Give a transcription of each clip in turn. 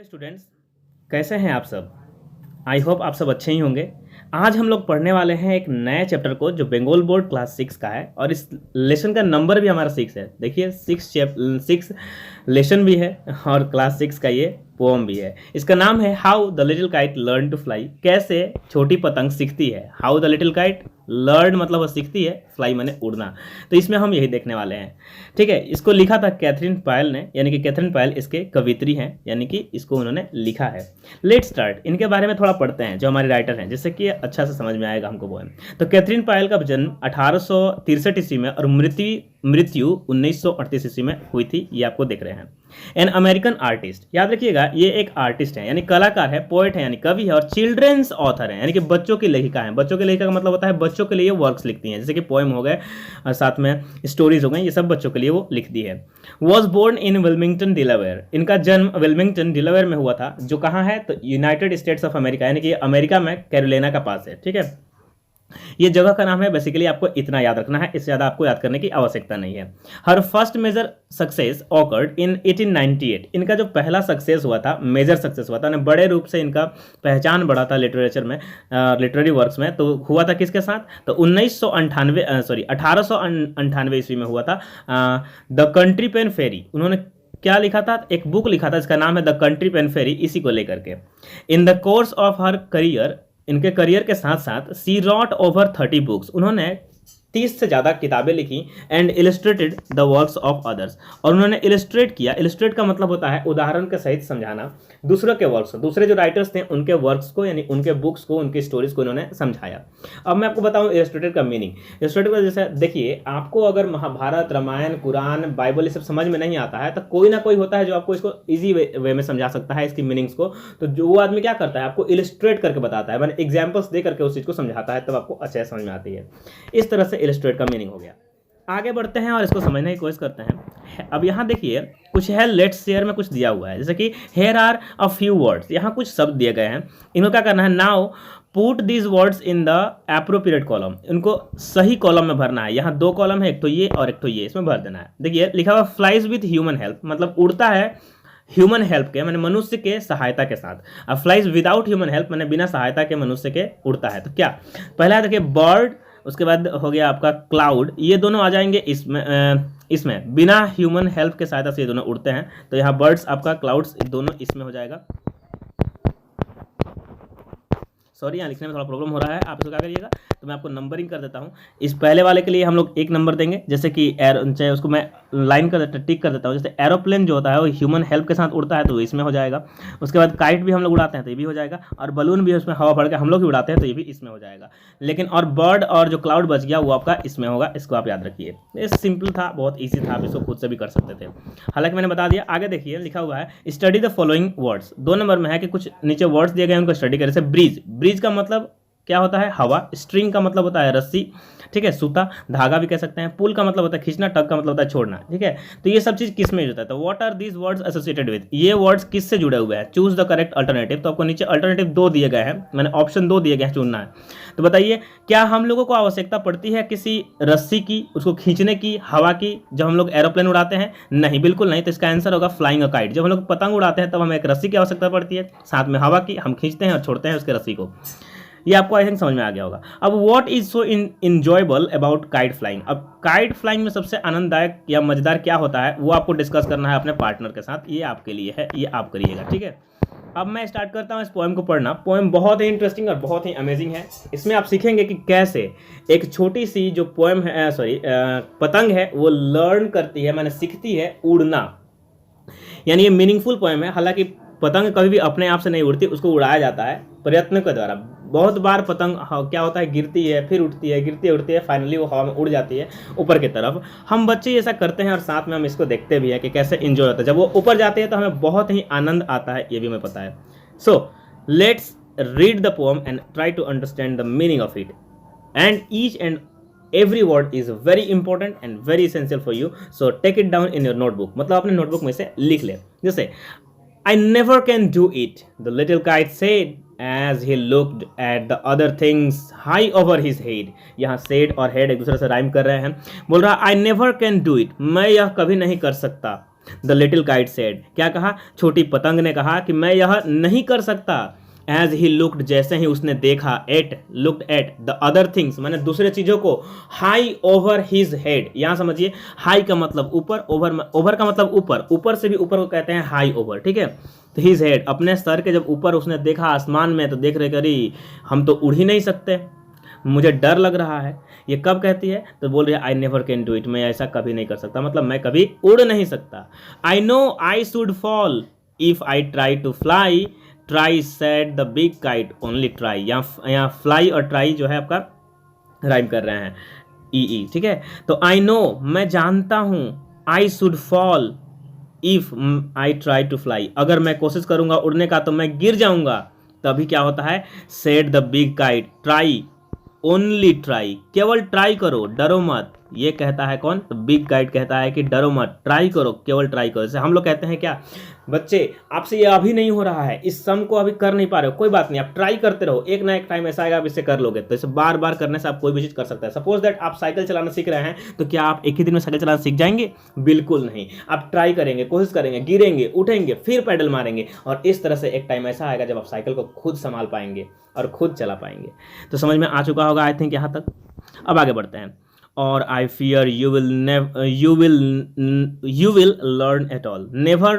Students, कैसे हैं आप सब। आई होप आप सब अच्छे ही होंगे। आज हम लोग पढ़ने वाले हैं एक नए चैप्टर को जो बंगाल बोर्ड क्लास 6 का है और इस लेसन का नंबर भी हमारा 6 है। देखिए 6 लेसन भी है और क्लास 6 का ये पोम भी है। इसका नाम है how the little kite learn to fly. कैसे छोटी पतंग सीखती है। How the little kite learn मतलब वो सीखती है, फ्लाई माने उड़ना। तो इसमें हम यही देखने वाले हैं। ठीक है, इसको लिखा था कैथरीन पायल ने, यानी कि कैथरीन पायल इसके कवित्री हैं, यानी कि इसको उन्होंने लिखा है। लेट स्टार्ट, इनके बारे में थोड़ा पढ़ते हैं जो हमारे राइटर हैं, जिससे कि अच्छा से समझ में आएगा हमको पोएम। तो कैथरीन पायल का जन्म 1863 ईस्वी में और मृत्यु 1938 ईस्वी में हुई थी। ये आपको देख रहे हैं। एन अमेरिकन आर्टिस्ट, याद रखिएगा ये एक आर्टिस्ट है, यानी कलाकार है, पोएट है यानी कवि है, और चिल्ड्रेंस ऑथर है यानी कि बच्चों की लेखिका है। बच्चों की लेखिका का मतलब होता है बच्चों के लिए वर्क्स लिखती हैं, जैसे कि पोएम हो गए और साथ में स्टोरीज हो गई, ये सब बच्चों के लिए वो लिखती है। वॉज बोर्न इन विल्मिंगटन डिलावेयर, इनका जन्म विल्मिंगटन डिलावेयर में हुआ था, जो कहाँ है तो यूनाइटेड स्टेट्स ऑफ अमेरिका, यानी कि अमेरिका में कैरोलिना का पास है। ठीक है, ये जगह का नाम है। बेसिकली आपको इतना याद रखना है, इससे ज़्यादा आपको याद करने की आवश्यकता नहीं है। हर first major success occurred in 1898, इनका जो पहला सक्सेस हुआ था, मेजर सक्सेस हुआ था, बड़े रूप से इनका पहचान बढ़ा था लिटरेचर में, लिटरेरी वर्क्स में, तो हुआ था किसके साथ तो 1898 ईस्वी में हुआ था। द कंट्री पेन फेरी, उन्होंने क्या लिखा था, एक बुक लिखा था, इसका नाम है द कंट्री पेन फेरी, इसी को लेकर के। In the course of her career, इनके करियर के साथ साथ सी रॉट ओवर 30 बुक्स, उन्होंने 30 से ज़्यादा किताबें लिखी। And illustrated the works of others, और उन्होंने इलस्ट्रेट किया। इलस्ट्रेट का मतलब होता है उदाहरण के सहित समझाना दूसरों के वर्क्स, दूसरे जो राइटर्स थे उनके वर्क्स को, यानी उनके बुक्स को, उनकी स्टोरीज को इन्होंने समझाया। अब मैं आपको बताऊं इलस्ट्रेटेड का मीनिंग। इलस्ट्रेटेड का जैसे देखिए, आपको अगर महाभारत, रामायण, कुरान, बाइबल ये सब समझ में नहीं आता है तो कोई ना कोई होता है जो आपको इसको ईजी वे में समझा सकता है, इसकी मीनिंग्स को। तो जो वो आदमी क्या करता है, आपको इलस्ट्रेट करके बताता है, मैंने एग्जाम्पल्स दे करके उस चीज़ को समझाता है, तब आपको अच्छे से समझ में आती है। इस तरह से इलस्ट्रेट का मीनिंग हो गया। आगे बढ़ते हैं और इसको समझने की कोशिश करते हैं। अब यहाँ देखिए कुछ है, लेट्स शेयर में कुछ दिया हुआ है, जैसे कि here are a few words, यहाँ कुछ शब्द दिए गए हैं, इनको क्या करना है, now put these words in the appropriate column, इनको सही कॉलम में भरना है। यहाँ 2 कॉलम है, एक तो ये और एक तो ये, इसमें भर देना है। देखिए लिखा हुआ फ्लाइज विथ ह्यूमन हेल्प, मतलब उड़ता है ह्यूमन हेल्प के, मैंने मनुष्य के सहायता के साथ। अब फ्लाइज विदाउट ह्यूमन हेल्प, मैंने बिना सहायता के मनुष्य के उड़ता है। तो क्या पहला देखिए बर्ड, उसके बाद हो गया आपका क्लाउड, ये दोनों आ जाएंगे इसमें बिना ह्यूमन हेल्प के सहायता से ये दोनों उड़ते हैं। तो यहाँ बर्ड्स आपका, क्लाउड्स दोनों इसमें हो जाएगा। सॉरी, यहाँ लिखने में थोड़ा प्रॉब्लम हो रहा है, आप इसको क्या करिएगा, तो मैं आपको नंबरिंग कर देता हूँ। इस पहले वाले के लिए हम लोग 1 नंबर देंगे, जैसे कि चाहे उसको मैं लाइन कर देता, टिक कर देता हूँ। जैसे एरोप्लेन जो होता है वो ह्यूमन हेल्प के साथ उड़ता है, तो इसमें हो जाएगा। उसके बाद काइट भी हम लोग उड़ाते हैं तो ये भी हो जाएगा, और बलून भी उसमें हवा भर के हम लोग भी उड़ाते हैं तो ये भी इसमें हो जाएगा। लेकिन और बर्ड और जो क्लाउड बच गया वो आपका इसमें होगा, इसको आप याद रखिए। ये सिंपल था, बहुत ईजी था, आप इसको खुद से भी कर सकते थे, हालांकि मैंने बता दिया। आगे देखिए लिखा हुआ है study the following words, 2 number में है कि कुछ नीचे वर्ड्स दिए गए उनको स्टडी करें। जैसे ब्रीज, ब्रीज का मतलब क्या होता है, हवा। स्ट्रिंग का मतलब होता है रस्सी, ठीक है, सूता, धागा भी कह सकते हैं। पुल का मतलब होता है खींचना, टग का मतलब होता है छोड़ना। ठीक है, तो ये सब चीज किस में होता है, तो what are these words associated with, ये वर्ड्स किस से जुड़े हुए हैं। चूज द करेक्ट अल्टरनेटिव, तो आपको नीचे अल्टरनेटिव 2 दिए गए हैं, मैंने ऑप्शन 2 दिए गए हैं, चुनना है। तो बताइए क्या हम लोगों को आवश्यकता पड़ती है किसी रस्सी की, उसको खींचने की, हवा की, जब हम लोग एरोप्लेन उड़ाते हैं? नहीं, बिल्कुल नहीं। तो इसका आंसर होगा फ्लाइंग अ काइट। जब हम लोग पतंग उड़ाते हैं तब हमें एक रस्सी की आवश्यकता पड़ती है, साथ में हवा की, हम खींचते हैं और छोड़ते हैं उसके रस्सी को। ये आपको आई थिंक समझ में आ गया होगा। अब what is so enjoyable about kite flying, अब काइट फ्लाइंग में सबसे आनंददायक या मजेदार क्या होता है वो आपको डिस्कस करना है अपने पार्टनर के साथ। ये आपके लिए है, ये आप करिएगा। ठीक है, अब मैं स्टार्ट करता हूँ इस पोएम को पढ़ना। पोएम बहुत ही इंटरेस्टिंग और बहुत ही अमेजिंग है। इसमें आप सीखेंगे कि कैसे एक छोटी सी जो पोएम है, पतंग है, वो लर्न करती है, माने सीखती है उड़ना। यानी ये मीनिंगफुल पोएम है। हालांकि पतंग कभी भी अपने आप से नहीं उड़ती, उसको उड़ाया जाता है प्रयत्न के द्वारा। बहुत बार पतंग क्या होता है, गिरती है, फिर उठती है, गिरती है, उड़ती है, फाइनली वो हवा में उड़ जाती है ऊपर की तरफ। हम बच्चे ऐसा करते हैं और साथ में हम इसको देखते भी हैं कि कैसे एंजॉय होता है। जब वो ऊपर जाते हैं तो हमें बहुत ही आनंद आता है, ये भी हमें पता है। So let's read the poem and try to understand the meaning of it, and each and every word is very important and very essential for you, so take it down in your notebook, मतलब अपने notebook में से लिख ले। जैसे I never can do it, the little kite said as he looked at the other things high over his head। यहाँ said और head एक दूसरे से राइम कर रहे हैं। बोल रहा I never can do it, मैं यह कभी नहीं कर सकता। द लिटिल काइट सेड, क्या कहा, छोटी पतंग ने कहा कि मैं यह नहीं कर सकता। एज ही लुक्ड, जैसे ही उसने देखा, looked at the other things, मैंने दूसरे चीजों को, हाई ओवर हिज हेड, यहां समझिए हाई का मतलब ऊपर, ओवर का मतलब ऊपर, ऊपर से भी ऊपर को कहते हैं हाई ओवर, ठीक है। तो हिज हेड, अपने सर के जब ऊपर उसने देखा आसमान में, तो देख रहे करी हम तो उड़ ही नहीं सकते, मुझे डर लग रहा है। ये कब कहती है, तो बोल रही है I never can do it, मैं ऐसा कभी नहीं कर सकता, मतलब मैं कभी उड़ नहीं सकता। I know I should fall if I try to fly, try said the big kite, only try, यहाँ फ्लाई और ट्राई जो है आपका राइम कर रहे हैं, ई, ठीक है। तो आई नो, मैं जानता हूं, I should fall if I try to fly, अगर मैं कोशिश करूंगा उड़ने का तो मैं गिर जाऊंगा। तभी क्या होता है, said the big kite, try only try, केवल ट्राई करो, डरो मत। ये कहता है कौन, तो बिग काइट कहता है कि डरो मत, ट्राई करो, केवल ट्राई करो। जैसे हम लोग कहते हैं क्या, बच्चे आपसे ये अभी नहीं हो रहा है, इस सम को अभी कर नहीं पा रहे हो, कोई बात नहीं, आप ट्राई करते रहो, एक ना एक टाइम ऐसा आएगा आप इसे कर लोगे। तो इसे बार बार करने से आप कोई भी चीज कर सकते हैं। सपोज दैट आप साइकिल चलाना सीख रहे हैं, तो क्या आप एक ही दिन में साइकिल चलाना सीख जाएंगे? बिल्कुल नहीं, आप ट्राई करेंगे, कोशिश करेंगे, गिरेंगे, उठेंगे, फिर पैडल मारेंगे, और इस तरह से एक टाइम ऐसा आएगा जब आप साइकिल को खुद संभाल पाएंगे और खुद चला पाएंगे। तो समझ में आ चुका होगा आई थिंक यहाँ तक। अब आगे बढ़ते हैं। और I fear you will learn at all, never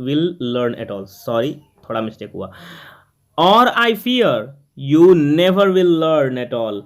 will learn at all, sorry थोड़ा मिस्टेक हुआ। और I fear you never will learn at all,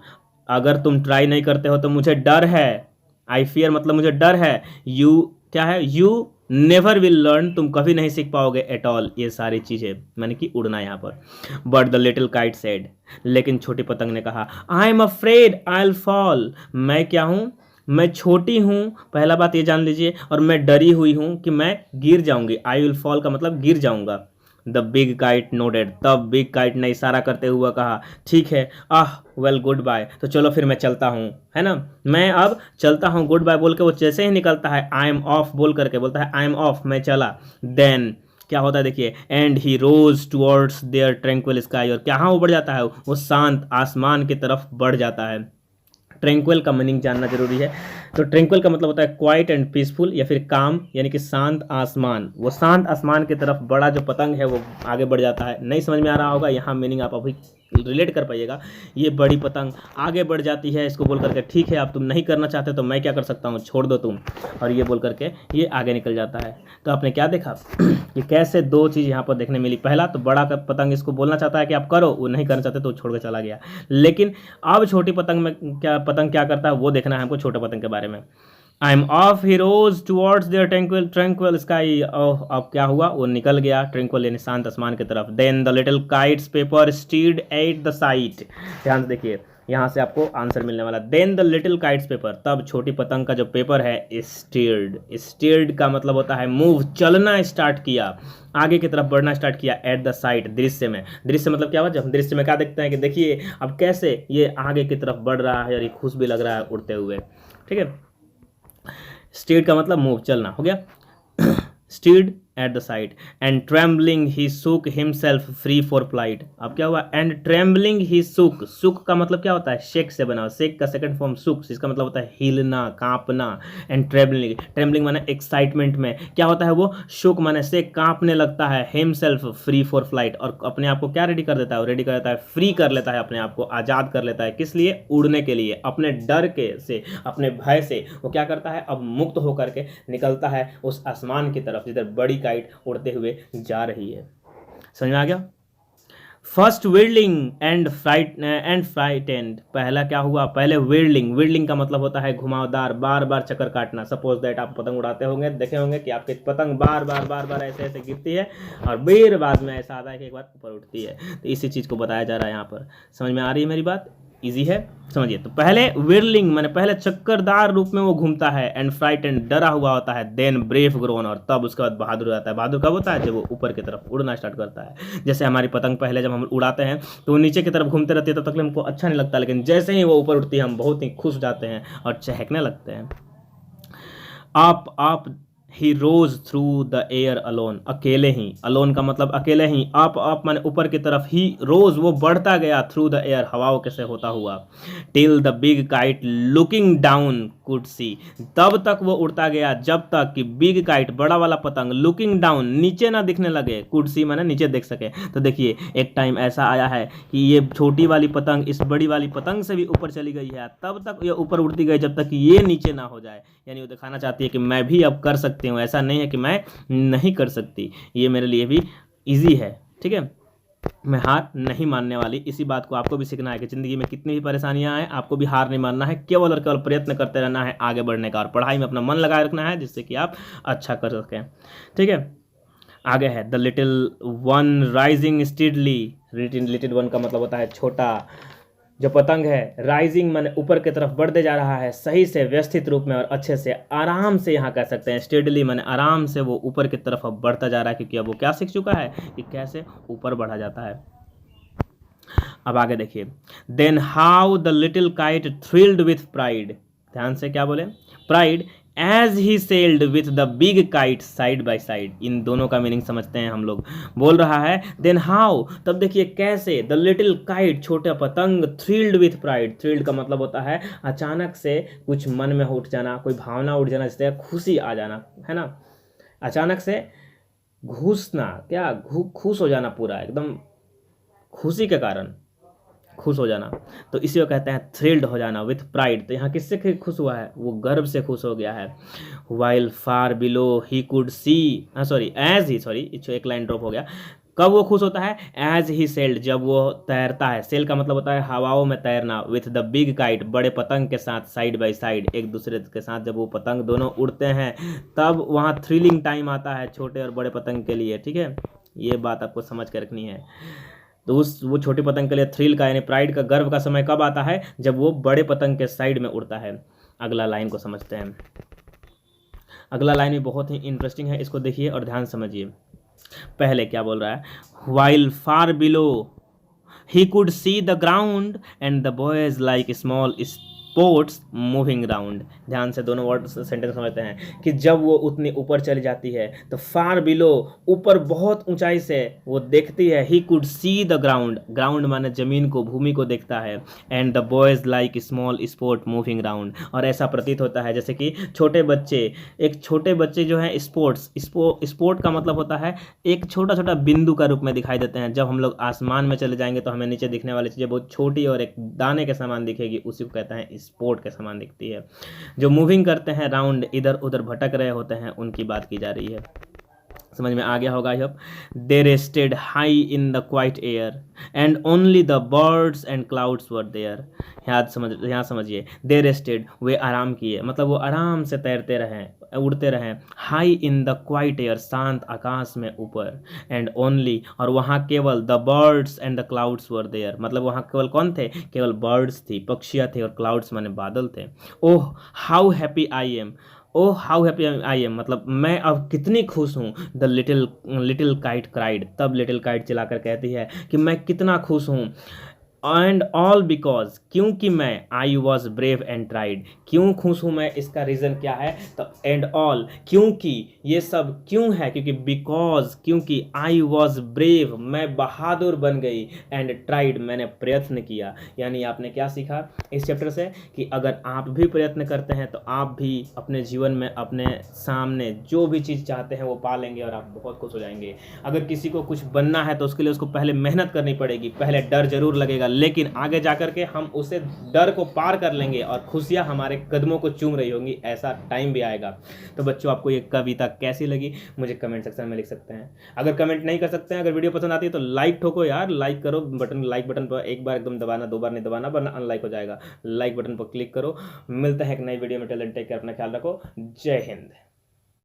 अगर तुम ट्राई नहीं करते हो तो मुझे डर है। आई फियर मतलब मुझे डर है, यू क्या है, यू नेवर विल लर्न, तुम कभी नहीं सीख पाओगे, एट ऑल, ये सारी चीजें, मैंने कि उड़ना यहाँ पर। But the little kite said, लेकिन छोटी पतंग ने कहा, I am afraid I will fall, मैं क्या हूँ, मैं छोटी हूँ, पहला बात ये जान लीजिए, और मैं डरी हुई हूँ कि मैं गिर जाऊंगी। आई विल फॉल का मतलब गिर जाऊंगा। द बिग काइट नोडेड, तब बिग काइट ने इशारा करते हुए कहा, ठीक है, वेल गुड बाय, तो चलो फिर मैं चलता हूँ, है ना, मैं अब चलता हूँ, गुड बाय बोल के वो जैसे ही निकलता है, आई एम ऑफ बोल करके बोलता है, आई एम ऑफ, मैं चला। देन क्या होता है देखिए, and he rose towards their tranquil sky, और कहाँ वो बढ़ जाता है, वो शांत आसमान की तरफ बढ़ जाता है। ट्रैंक्विल का मीनिंग जानना जरूरी है। तो ट्रैंक्विल का मतलब होता है क्वाइट एंड पीसफुल, या फिर काम, यानी कि शांत आसमान। वो शांत आसमान की तरफ बड़ा जो पतंग है वो आगे बढ़ जाता है। नहीं समझ में आ रहा होगा, यहाँ मीनिंग आप अभी रिलेट कर पाइएगा। ये बड़ी पतंग आगे बढ़ जाती है, इसको बोल करके, ठीक है आप तुम नहीं करना चाहते तो मैं क्या कर सकता हूँ, छोड़ दो तुम, और ये बोल करके ये आगे निकल जाता है। तो आपने क्या देखा कि कैसे दो चीज़ यहाँ पर देखने मिली। पहला तो बड़ा पतंग इसको बोलना चाहता है कि आप करो, वो नहीं करना चाहते तो छोड़ के चला गया। लेकिन अब छोटी पतंग में पतंग क्या करता है वो देखना है हमको, छोटे पतंग के बारे में। I am of heroes towards their tranquil sky, अब क्या हुआ, वो निकल गया ट्रैंक्विल यानी शांत आसमान की तरफ। Then the little kite's paper steed at the sight, ध्यान से देखिए, यहाँ से आपको आंसर मिलने वाला। Then the little kite's paper, तब छोटी पतंग का जो पेपर है स्टीर्ड, स्टीर्ड का मतलब होता है मूव, चलना स्टार्ट किया, आगे की तरफ बढ़ना स्टार्ट किया। एट द साइट, दृश्य में, दृश्य मतलब क्या हुआ, जब हम दृश्य में क्या देखते हैं कि देखिए अब कैसे ये आगे की तरफ बढ़ रहा है और ये खुश भी लग रहा है उड़ते हुए, ठीक है। स्टीड का मतलब मूव, चलना हो गया। Steed at the side, and trembling he shook himself free for flight. अब क्या हुआ, एंड ट्रेम्बलिंग ही सुक, सुक का मतलब क्या होता है, शेक से बना, शेक का सेकंड फॉर्म सुक, इसका मतलब होता है हिलना, कांपना। एंड ट्रेम्बलिंग, ट्रेम्बलिंग माने एक्साइटमेंट में क्या होता है वो, शुक माने से कांपने लगता है, हिमसेल्फ फ्री फॉर फ्लाइट, और अपने आप को क्या रेडी कर देता है, रेडी कर देता है, फ्री कर लेता है अपने आप को, आज़ाद कर लेता है, किस लिए, उड़ने के लिए, अपने डर के से, अपने भय से वो क्या करता है, अब मुक्त होकर के निकलता है उस आसमान की तरफ जिधर बड़ी काइट उड़ते हुए जा रही है। समझ में आ गया। फर्स्ट विर्लिंग एंड फ्राइटेंड, पहला क्या हुआ, पहले विर्लिंग, विर्लिंग का मतलब होता है घुमावदार, बार बार चक्कर काटना। सपोज दैट आप पतंग उड़ाते होंगे, देखे होंगे कि आपकी पतंग बार बार ऐसे ऐसे गिरती है और फिर बाद में ऐसा आता है कि एक बार ऊपर उठती है। तो इसी चीज को बताया जा रहा है यहाँ पर। समझ में आ रही है मेरी बात, इजी है, समझिए। तो पहले विर्लिंग माने पहले चक्करदार रूप में वो घूमता है, एंड फ्राइटेंड डरा हुआ होता है, देन ब्रेव ग्रोन, और तब उसके बाद बहादुर हो जाता है। बहादुर कब होता है, जब वो ऊपर की तरफ उड़ना स्टार्ट करता है। जैसे हमारी पतंग पहले जब हम उड़ाते हैं तो वो नीचे की तरफ घूमते रहती है, तब तक हमको अच्छा नहीं लगता, लेकिन जैसे ही वो ऊपर उठती है हम बहुत ही खुश हो जाते हैं और चहकने लगते हैं। आप ही रोज थ्रू द एयर अलोन, अकेले ही, अलोन का मतलब अकेले ही, अप माने ऊपर की तरफ, ही रोज वो बढ़ता गया, थ्रू द एयर हवाओं के से होता हुआ, till the big kite looking down could see, तब तक वो उड़ता गया जब तक कि बिग काइट बड़ा वाला पतंग लुकिंग डाउन नीचे ना दिखने लगे, कुड सी माने नीचे देख सके। तो देखिए एक टाइम ऐसा आया है कि ये छोटी वाली पतंग इस बड़ी वाली पतंग से भी ऊपर चली गई है, तब तक ये ऊपर उड़ती गई जब तक कि ये नीचे ना हो जाए। यानी वो दिखाना चाहती है कि मैं भी अब कर सकती हूँ, ऐसा नहीं है कि मैं नहीं कर सकती, ये मेरे लिए भी ईजी है। ठीक है, मैं हार नहीं मानने वाली। इसी बात को आपको भी सीखना है कि ज़िंदगी में कितनी भी परेशानियां आए, आपको भी हार नहीं मानना है, केवल और केवल प्रयत्न करते रहना है आगे बढ़ने का, और पढ़ाई में अपना मन लगाए रखना है जिससे कि आप अच्छा कर सकें। ठीक है, आगे है the little one rising steadily, little one का मतलब होता है छोटा, जो पतंग है राइजिंग माने ऊपर की तरफ बढ़ते जा रहा है, सही से व्यवस्थित रूप में और अच्छे से आराम से, यहाँ कह सकते हैं स्टेडली माने आराम से वो ऊपर की तरफ अब बढ़ता जा रहा है, क्योंकि अब वो क्या सीख चुका है कि कैसे ऊपर बढ़ा जाता है। अब आगे देखिए, then how the little kite thrilled with pride, ध्यान से क्या बोले, pride, as he sailed with the big kite side by side. इन दोनों का मीनिंग समझते हैं हम लोग। बोल रहा है देन हाउ, तब देखिए कैसे, द लिटिल काइट छोटा पतंग, थ्रिल्ड विथ प्राइड, थ्रिल्ड का मतलब होता है अचानक से कुछ मन में उठ जाना, कोई भावना उठ जाना, जैसे खुशी आ जाना, है ना, अचानक से घुसना, क्या खुश हो जाना, पूरा एकदम खुशी के कारण खुश हो जाना, तो इसी को कहते हैं थ्रिल्ड हो जाना विथ प्राइड। तो यहाँ किससे खुश हुआ है, वो गर्व से खुश हो गया है। While far below he could see, sorry as he, sorry एक लाइन ड्रॉप हो गया, कब वो खुश होता है, एज ही सेल्ड, जब वो तैरता है, सेल का मतलब होता है हवाओं में तैरना, विथ द बिग काइट बड़े पतंग के साथ, साइड बाई साइड एक दूसरे के साथ, जब वो पतंग दोनों उड़ते हैं तब वहाँ थ्रिलिंग टाइम आता है छोटे और बड़े पतंग के लिए। ठीक है, ये बात आपको समझ के रखनी है। तो वो छोटी पतंग के लिए थ्रिल का यानी प्राइड का, गर्व का समय कब आता है, जब वो बड़े पतंग के साइड में उड़ता है। अगला लाइन को समझते हैं, अगला लाइन भी बहुत ही इंटरेस्टिंग है, इसको देखिए और ध्यान समझिए। पहले क्या बोल रहा है, while far below he could see the ground and the boys like small sports moving round. ध्यान से दोनों वर्ड सेंटेंस समझते हैं कि जब वो उतनी ऊपर चली जाती है तो फार बिलो, ऊपर बहुत ऊंचाई से वो देखती है, ही could see the ground, ground माने जमीन को, भूमि को देखता है, and the boys like small sport moving round, और ऐसा प्रतीत होता है जैसे कि छोटे बच्चे, एक छोटे बच्चे जो हैं स्पोर्ट्स, स्पोर्ट का मतलब होता है एक छोटा छोटा बिंदु का रूप में दिखाई देते हैं। जब हम लोग आसमान में चले जाएंगे तो हमें नीचे दिखने वाली चीज़ें बहुत छोटी और एक दाने के समान दिखेगी, उसी को कहते हैं स्पोर्ट के समान दिखती है। जो मूविंग करते हैं राउंड, इधर उधर भटक रहे होते हैं, उनकी बात की जा रही है। समझ में आ गया होगा अब। They rested high in the quiet air and only the birds and clouds were there. यहाँ समझिए, दे रेस्टेड, वे आराम किए, मतलब वो आराम से तैरते रहें, उड़ते रहें, high in the quiet air, शांत आकाश में ऊपर, एंड ओनली, और वहाँ केवल, the birds and the clouds were there, मतलब वहाँ केवल कौन थे, केवल बर्ड्स थी, पक्षियाँ थे, और क्लाउड्स माने बादल थे। Oh how happy I am, oh how happy I am, मतलब मैं अब कितनी खुश हूँ। द लिटिल काइट क्राइड, तब लिटिल काइट चिल्लाकर कहती है कि मैं कितना खुश हूँ। एंड ऑल बिकॉज, क्योंकि मैं, I was brave and tried, क्यों खुश हूँ मैं, इसका रीज़न क्या है, तो एंड ऑल, क्योंकि, ये सब क्यों है, क्योंकि बिकॉज, क्योंकि आई वॉज ब्रेव, मैं बहादुर बन गई, एंड ट्राइड, मैंने प्रयत्न किया। यानी आपने क्या सीखा इस चैप्टर से, कि अगर आप भी प्रयत्न करते हैं तो आप भी अपने जीवन में अपने सामने जो भी चीज़ चाहते हैं वो पा लेंगे और आप बहुत खुश हो जाएंगे। अगर किसी को कुछ बनना है तो उसके लिए उसको पहले मेहनत करनी पड़ेगी, पहले डर जरूर लगेगा, लेकिन आगे जाकर के हम उसे डर को पार कर लेंगे और खुशियां हमारे कदमों को चूम रही होंगी, ऐसा टाइम भी आएगा। तो बच्चों, आपको ये कविता कैसी लगी मुझे कमेंट सेक्शन में लिख सकते हैं। अगर कमेंट नहीं कर सकते हैं, अगर वीडियो पसंद आती है तो लाइक ठोको यार, लाइक करो, लाइक बटन पर एक बार एकदम दबाना, दो बार नहीं दबाना वरना अनलाइक हो जाएगा। लाइक बटन पर क्लिक करो। मिलते हैं एक नई वीडियो में। टेक केयर, अपना ख्याल रखो। जय हिंद।